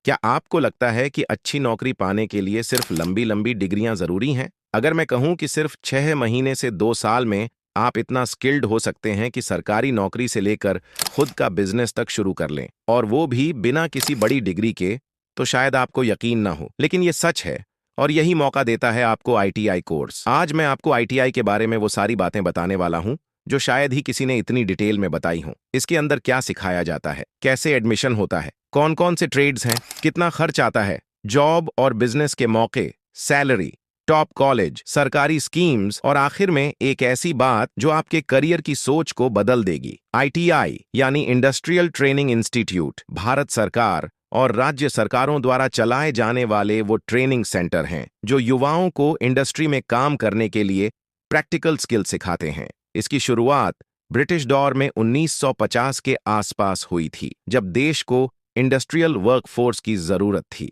क्या आपको लगता है कि अच्छी नौकरी पाने के लिए सिर्फ लंबी लंबी डिग्रियां जरूरी हैं? अगर मैं कहूं कि सिर्फ 6 महीने से 2 साल में आप इतना स्किल्ड हो सकते हैं कि सरकारी नौकरी से लेकर खुद का बिजनेस तक शुरू कर लें, और वो भी बिना किसी बड़ी डिग्री के, तो शायद आपको यकीन ना हो, लेकिन ये सच है। और यही मौका देता है आपको आईटीआई कोर्स। आज मैं आपको आईटीआई के बारे में वो सारी बातें बताने वाला हूं जो शायद ही किसी ने इतनी डिटेल में बताई हों। इसके अंदर क्या सिखाया जाता है, कैसे एडमिशन होता है, कौन कौन से ट्रेड्स हैं, कितना खर्च आता है, जॉब और बिजनेस के मौके, सैलरी, टॉप कॉलेज, सरकारी स्कीम्स, और आखिर में एक ऐसी बात जो आपके करियर की सोच को बदल देगी। आईटीआई यानी इंडस्ट्रियल ट्रेनिंग इंस्टीट्यूट भारत सरकार और राज्य सरकारों द्वारा चलाए जाने वाले वो ट्रेनिंग सेंटर हैं जो युवाओं को इंडस्ट्री में काम करने के लिए प्रैक्टिकल स्किल सिखाते हैं। इसकी शुरुआत ब्रिटिश दौर में 1950 के आसपास हुई थी, जब देश को इंडस्ट्रियल वर्कफोर्स की जरूरत थी।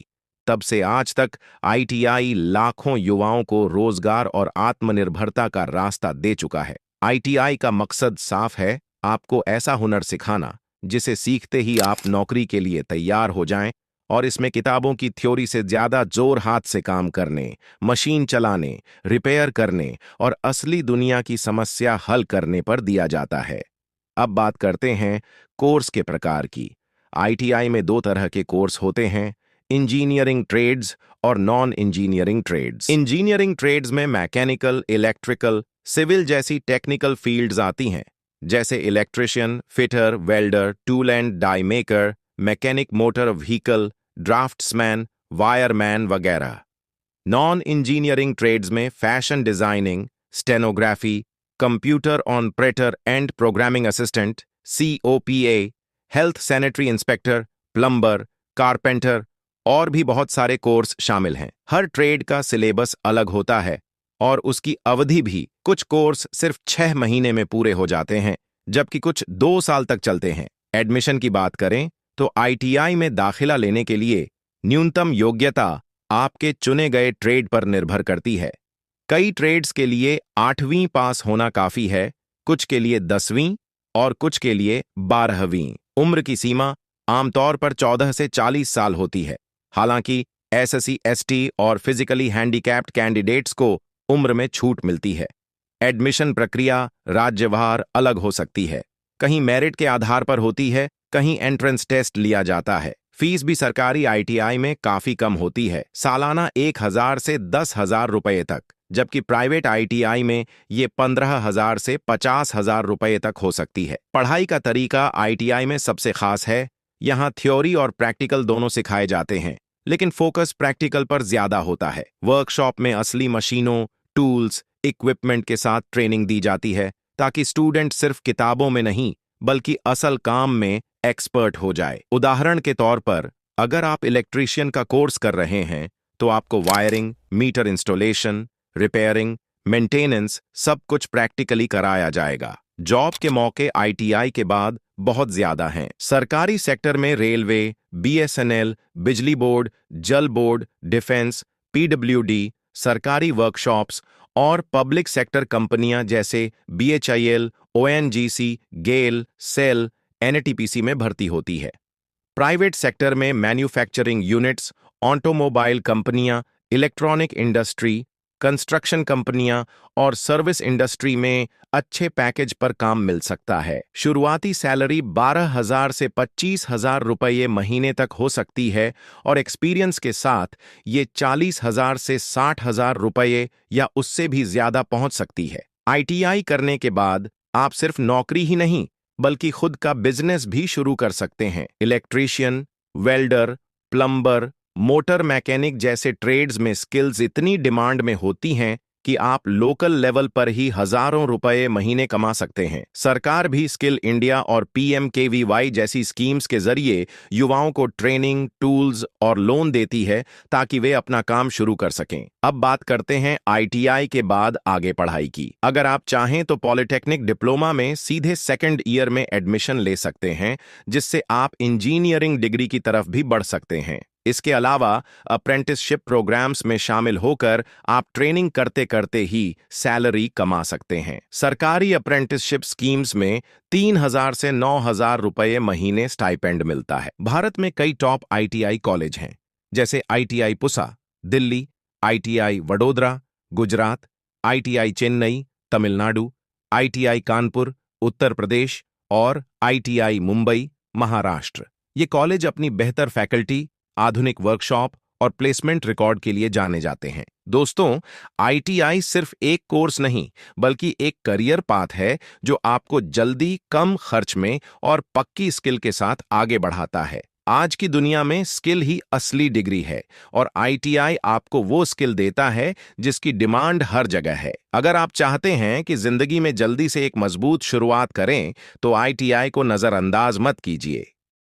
तब से आज तक आईटीआई लाखों युवाओं को रोजगार और आत्मनिर्भरता का रास्ता दे चुका है। आईटीआई का मकसद साफ है, आपको ऐसा हुनर सिखाना जिसे सीखते ही आप नौकरी के लिए तैयार हो जाएं, और इसमें किताबों की थ्योरी से ज्यादा जोर हाथ से काम करने, मशीन चलाने, रिपेयर करने और असली दुनिया की समस्या हल करने पर दिया जाता है। अब बात करते हैं कोर्स के प्रकार की। आईटीआई में 2 तरह के कोर्स होते हैं, इंजीनियरिंग ट्रेड्स और non engineering trades. Engineering trades में मैकेनिकल, इलेक्ट्रिकल, सिविल जैसी टेक्निकल फील्ड्स आती हैं, जैसे electrician, fitter, welder, tool and die maker, mechanic motor vehicle, draughtsman, wireman वगैरह। नॉन इंजीनियरिंग ट्रेड्स में fashion designing, stenography, computer operator and programming assistant COPA, health sanitary inspector, plumber, carpenter और भी बहुत सारे course शामिल हैं। हर ट्रेड का syllabus अलग होता है और उसकी अवधि भी। कुछ कोर्स सिर्फ 6 महीने में पूरे हो जाते हैं, जबकि कुछ 2 साल तक चलते हैं। एडमिशन की बात करें तो आईटीआई में दाखिला लेने के लिए न्यूनतम योग्यता आपके चुने गए ट्रेड पर निर्भर करती है। कई ट्रेड्स के लिए 8वीं पास होना काफी है, कुछ के लिए 10वीं और कुछ के लिए 12वीं। उम्र की सीमा आमतौर पर 14 से 40 साल होती है। हालांकि SC, ST और फिजिकली हैंडीकैप्ड कैंडिडेट्स को उम्र में छूट मिलती है। एडमिशन प्रक्रिया राज्यवार अलग हो सकती है, कहीं मेरिट के आधार पर होती है, कहीं एंट्रेंस टेस्ट लिया जाता है। फीस भी सरकारी आईटीआई में काफी कम होती है, सालाना 1000 से 10,000 रुपये तक, जबकि प्राइवेट आईटीआई में ये 15,000 से 50,000 रुपये तक हो सकती है। पढ़ाई का तरीका आईटीआई में सबसे खास है। यहाँ थ्योरी और प्रैक्टिकल दोनों सिखाए जाते हैं, लेकिन फोकस प्रैक्टिकल पर ज्यादा होता है। वर्कशॉप में असली मशीनों, टूल्स, इक्विपमेंट के साथ ट्रेनिंग दी जाती है, ताकि स्टूडेंट सिर्फ किताबों में नहीं बल्कि असल काम में एक्सपर्ट हो जाए। उदाहरण के तौर पर, अगर आप इलेक्ट्रीशियन का कोर्स कर रहे हैं तो आपको wiring, meter installation, repairing, maintenance सब कुछ प्रैक्टिकली कराया जाएगा। जॉब के मौके आईटीआई के बाद बहुत ज्यादा हैं। सरकारी सेक्टर में रेलवे, BSNL, बिजली बोर्ड, जल बोर्ड, डिफेंस, PWD, सरकारी वर्कशॉप्स और पब्लिक सेक्टर कंपनियां जैसे BHIL, ONGC, गेल, सेल, NTPC में भर्ती होती है। प्राइवेट सेक्टर में मैन्युफैक्चरिंग यूनिट्स, ऑटोमोबाइल कंपनियां, इलेक्ट्रॉनिक इंडस्ट्री, कंस्ट्रक्शन कंपनियां और सर्विस इंडस्ट्री में अच्छे पैकेज पर काम मिल सकता है। शुरुआती सैलरी 12,000 से 25,000 रुपये महीने तक हो सकती है, और एक्सपीरियंस के साथ ये 40,000 से 60,000 रुपये या उससे भी ज्यादा पहुंच सकती है। आईटीआई करने के बाद आप सिर्फ नौकरी ही नहीं बल्कि खुद का बिजनेस भी शुरू कर सकते हैं। Electrician, welder, plumber, motor mechanic जैसे ट्रेड्स में स्किल्स इतनी डिमांड में होती हैं कि आप लोकल लेवल पर ही हजारों रुपए महीने कमा सकते हैं। सरकार भी स्किल इंडिया और PMKVY जैसी स्कीम्स के जरिए युवाओं को ट्रेनिंग, टूल्स और लोन देती है ताकि वे अपना काम शुरू कर सकें। अब बात करते हैं आईटीआई के बाद आगे पढ़ाई की। अगर आप चाहें तो पॉलिटेक्निक डिप्लोमा में सीधे 2nd ईयर में एडमिशन ले सकते हैं, जिससे आप इंजीनियरिंग डिग्री की तरफ भी बढ़ सकते हैं। इसके अलावा अप्रेंटिसशिप प्रोग्राम्स में शामिल होकर आप ट्रेनिंग करते करते ही सैलरी कमा सकते हैं। सरकारी अप्रेंटिसशिप स्कीम्स में 3,000 से 9,000 रुपये महीने स्टाइपेंड मिलता है। भारत में कई टॉप आईटीआई कॉलेज हैं, जैसे ITI Pusa, Delhi, ITI Vadodara, Gujarat, ITI Chennai, Tamil Nadu, ITI Kanpur, Uttar Pradesh और आईटीआई मुंबई, महाराष्ट्र। ये कॉलेज अपनी बेहतर फैकल्टी, आधुनिक वर्कशॉप और प्लेसमेंट रिकॉर्ड के लिए जाने जाते हैं। दोस्तों, आईटीआई सिर्फ एक कोर्स नहीं, बल्कि एक करियर पाथ है जो आपको जल्दी, कम खर्च में और पक्की स्किल के साथ आगे बढ़ाता है। आज की दुनिया में स्किल ही असली डिग्री है और आईटीआई आपको वो स्किल देता है जिसकी डिमांड हर जगह है। अगर आप चाहते हैं कि जिंदगी में जल्दी से एक मजबूत शुरुआत करें, तो आईटीआई को नजरअंदाज मत कीजिए।